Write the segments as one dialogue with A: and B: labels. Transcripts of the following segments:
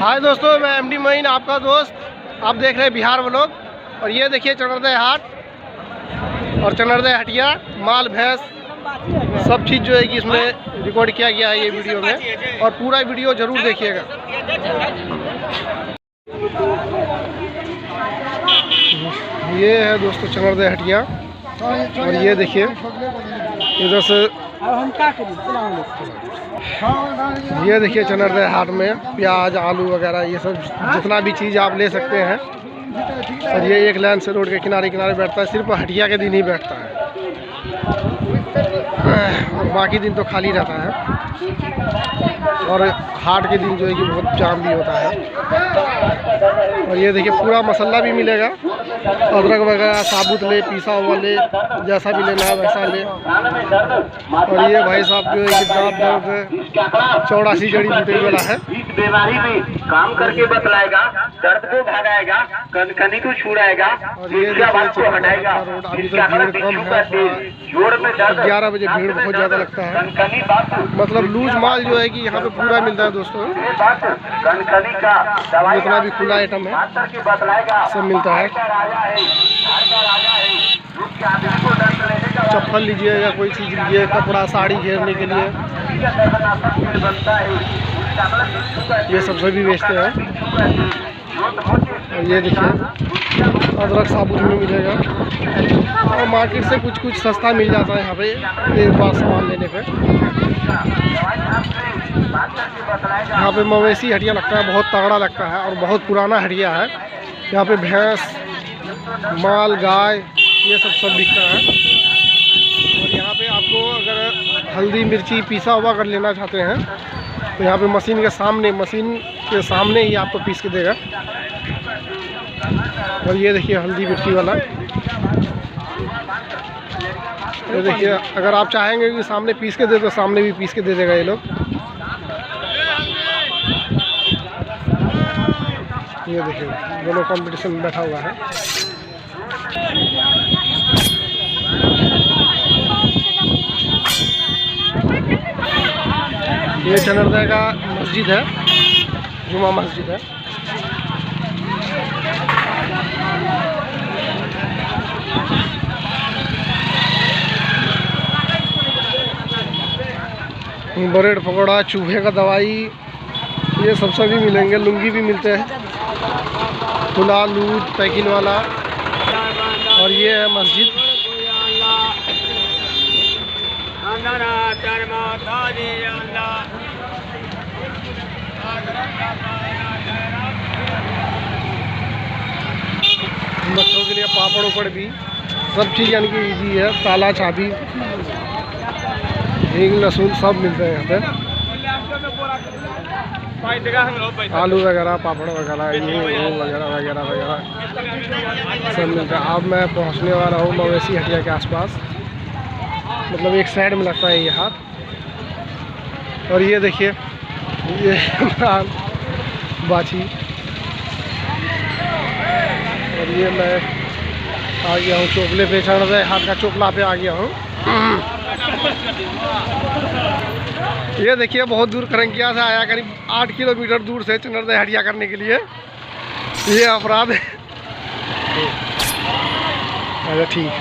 A: हाय दोस्तों, मैं एमडी मोइन आपका दोस्त। आप देख रहे हैं बिहार व्लॉग। और ये देखिए चनरदे हाट और चनरदे हटिया, माल भैंस सब चीज़ जो है कि इसमें रिकॉर्ड किया गया है ये वीडियो में, और पूरा वीडियो ज़रूर देखिएगा। ये है दोस्तों चनरदे हटिया, और ये देखिए इधर से ये देखिए चनरदे हाट में प्याज, आलू वगैरह ये सब जितना भी चीज़ आप ले सकते हैं। और ये एक लाइन से रोड के किनारे किनारे बैठता है, सिर्फ हटिया के दिन ही बैठता है, और बाकी दिन तो खाली रहता है। और हाट के दिन जो है कि बहुत जाम भी होता है। और ये देखिए पूरा मसाला भी मिलेगा, अदरक वगैरह साबुत ले, पिसा हुआ ले, जैसा भी लेना है वैसा ले। और ये भाई साहब जो है कि दांत दर्द 84 जड़ी बूटी वाला है।
B: बीमारी में काम करके बतलाएगा, दर्द को भगाएगा, कनकनी को छुड़ाएगा,
A: और ये देखिए
B: को हटाएगा।
A: अभी तो भीड़ कम है, 11 बजे भीड़ बहुत ज़्यादा लगता है। मतलब लूज माल जो है कि यहाँ पे पूरा मिलता है दोस्तों। जितना भी खुला आइटम है सब मिलता है। चप्पल लीजिए या कोई चीज़ लीजिए, कपड़ा साड़ी घेरने के लिए, ये सब सभी बेचते हैं। और ये देखिए अदरक साबुत में मिलेगा, और मार्केट से कुछ कुछ सस्ता मिल जाता है यहाँ पे एक बार सामान लेने पे। यहाँ पे मवेशी हटिया लगता है, बहुत तगड़ा लगता है, और बहुत पुराना हटिया है। यहाँ पे भैंस, माल, गाय ये सब बिकता है। और यहाँ पे आपको अगर हल्दी मिर्ची पीसा हुआ अगर लेना चाहते हैं तो यहाँ पे मशीन के सामने ही आपको पीस के देगा। और ये देखिए हल्दी मिर्ची वाला, ये देखिए अगर आप चाहेंगे कि सामने पीस के दे तो सामने भी पीस के दे देगा ये लोग। ये देखिए दोनों कंपटीशन में बैठा हुआ है। ये चनरदे का मस्जिद है, जुमा मस्जिद है। ब्रेड पकौड़ा, चूहे का दवाई ये सब सभी मिलेंगे। लुंगी भी मिलते हैं, खुला लूज पैकिंग वाला। और ये है मस्जिद। बच्चों के लिए पापड़ उपड़ भी सब चीज़ यानी कि ईजी है। ताला चाबी, हींग, लहसुन सब मिलते हैं यहाँ पे। आलू वगैरह, पापड़ वगैरह, ये वगैरह वगैरह वगैरह सब मिलता है। अब मैं पहुँचने वाला हूँ मवेशी हटिया के आसपास, मतलब एक साइड में लगता है ये हाथ। और ये देखिए ये बाछी। और ये मैं आ गया हूँ चोपले पे, चनरदे हाट का चोपला पे आ गया हूँ। ये देखिए बहुत दूर करंकिया से आया, करीब 8 किलोमीटर दूर से चनरदे हटिया करने के लिए। ये अपराध है। अच्छा ठीक।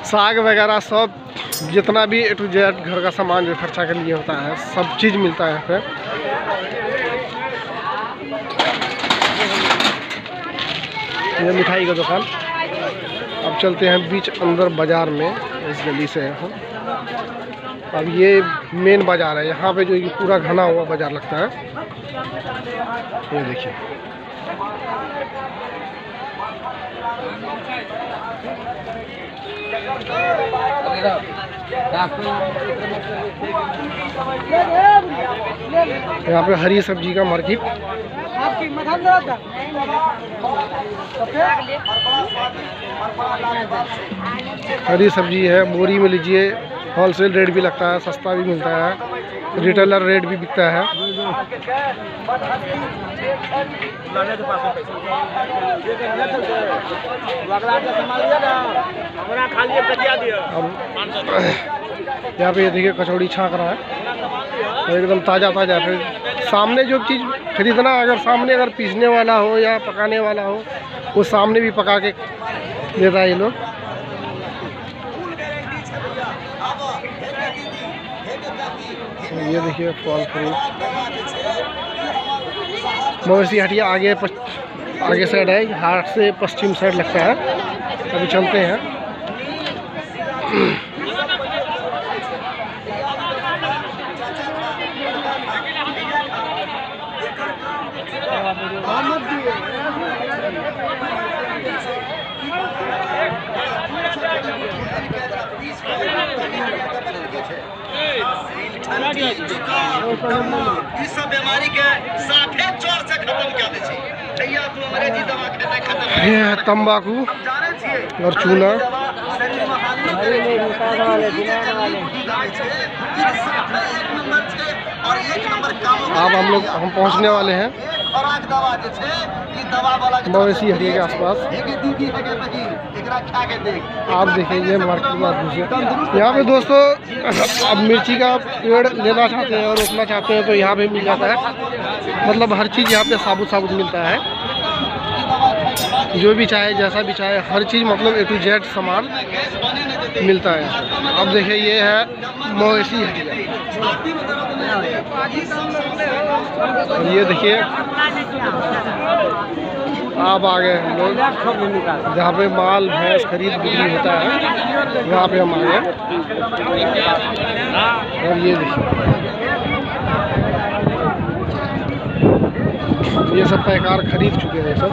A: साग वगैरह सब जितना भी A to Z घर का सामान जो खर्चा के लिए होता है सब चीज़ मिलता है यहाँ पे। ये मिठाई का दुकान। अब चलते हैं बीच अंदर बाज़ार में, इस गली से हम। अब ये मेन बाज़ार है, यहाँ पे जो ये पूरा घना हुआ बाज़ार लगता है। ये देखिए यहाँ पे हरी सब्जी का मार्केट। हरी सब्जी है, बोरी में लीजिए, होलसेल रेट भी लगता है, सस्ता भी मिलता है, रिटेलर रेट भी बिकता है। यहाँ पे ये देखिए कचौड़ी छाक रहा है, एकदम ताज़ा ताज़ा, फिर सामने जो चीज़ खरीदना, अगर सामने अगर पीसने वाला हो या पकाने वाला हो, वो सामने भी पका के देता है ये लोग। ये देखिए फल फ्रूट। मवेशी हटिया आगे साइड है, हाट से पश्चिम साइड लगता है। अभी चलते हैं।
C: इस सब बीमारी के साफे चोर से खत्म कर दे छी। भैया तू अंग्रेजी दवा खेने खत्म।
A: ये है तंबाकू
C: जाने छिए
A: और चूना। अब हम पहुंचने वाले हैं मवेशी हटिया के आसपास। आप देखेंगे मार्केट में यहाँ पे दोस्तों, अब मिर्ची का पेड़ लेना चाहते हैं और रोपना चाहते हैं तो यहाँ पे मिल जाता है। मतलब हर चीज़ यहाँ पे साबुत मिलता है, जो भी चाहे जैसा भी चाहे हर चीज़, मतलब A to Z सामान मिलता है। अब देखिए ये है मवेशी हटिया। ये देखिए आप आ गए हम लोग जहाँ पे माल भैंस खरीद बिक्री होता है, वहाँ पे हम आ गए। और ये देखिए ये सब पैकार खरीद चुके हैं सब।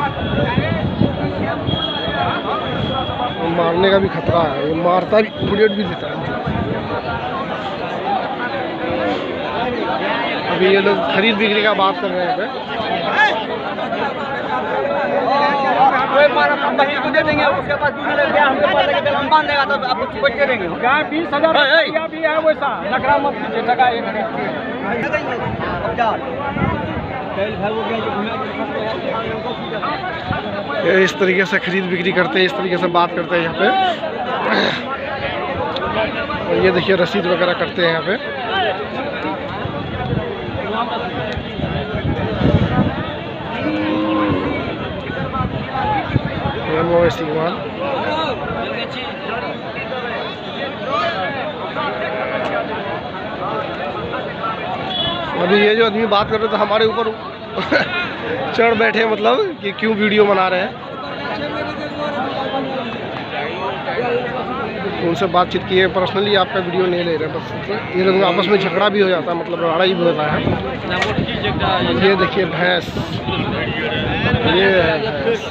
A: मारने का भी खतरा है, ये मारता भी, बुलेट भी देता है। अभी ये लोग खरीद बिक्री का बात कर रहे हैं।
C: को दे देंगे, उसके पास हमके पास हम बांध देगा तो आप कुछ दे देंगे। 20,000 भी है वैसा, नखरा मत कीजिए, टका एक
A: इस तरीके से खरीद बिक्री करते हैं, इस तरीके से बात करते हैं यहाँ पे। और ये देखिए रसीद वगैरह करते हैं यहाँ पे। मवेशी माल। अभी ये जो आदमी बात कर रहे थे हमारे ऊपर चढ़ बैठे, मतलब कि क्यों वीडियो बना रहे हैं। उनसे बातचीत किए, पर्सनली आपका वीडियो नहीं ले रहे, बस ये लोग आपस में झगड़ा भी हो जाता है, मतलब लड़ाई भी होता है। ये देखिए भैंस, ये है भैंस।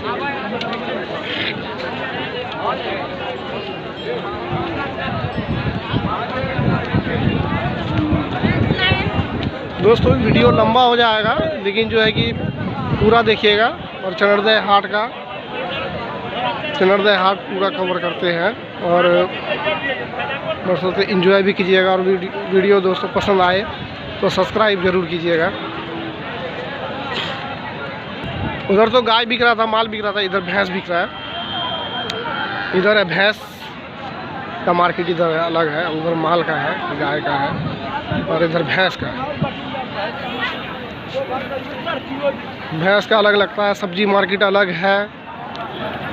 A: दोस्तों वीडियो लंबा हो जाएगा, लेकिन जो है कि पूरा देखिएगा। और चनरदह हाट पूरा कवर करते हैं और दोस्तों से एंजॉय भी कीजिएगा। और वीडियो दोस्तों पसंद आए तो सब्सक्राइब ज़रूर कीजिएगा। उधर तो गाय बिक रहा था, माल बिक रहा था, इधर भैंस बिक रहा है। इधर है भैंस का मार्केट, इधर अलग है, उधर माल का है, गाय का है, और इधर भैंस का है। भैंस का अलग लगता है, सब्जी मार्केट अलग है,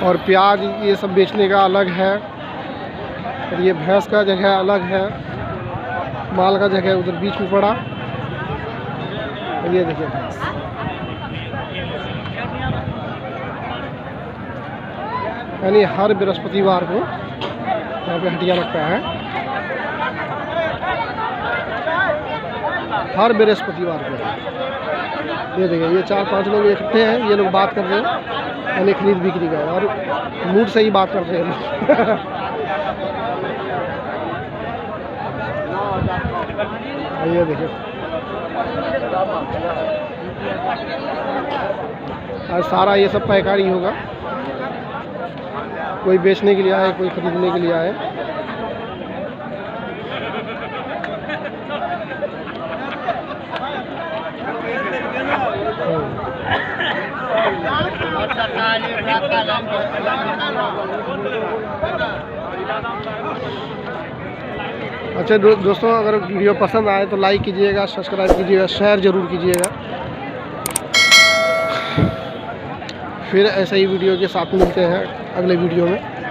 A: और प्याज ये सब बेचने का अलग है। और ये भैंस का जगह अलग है, माल का जगह उधर बीच में पड़ा। और ये देखिए भैंस, यानी हर बृहस्पतिवार को यहाँ पे हटिया लगता है, हर बृहस्पतिवार को। ये देखिए ये 4-5 लोग इकट्ठे हैं, ये लोग बात कर रहे हैं, यानी खरीद बिक्री का, और मूड से ही बात कर रहे हैं। ये देखिए आज सारा ये सब पैकारी होगा, कोई बेचने के लिए आए, कोई खरीदने के लिए आए। अच्छा दोस्तों, अगर वीडियो पसंद आए तो लाइक कीजिएगा, सब्सक्राइब कीजिएगा, शेयर ज़रूर कीजिएगा। फिर ऐसे ही वीडियो के साथ मिलते हैं अगले वीडियो में।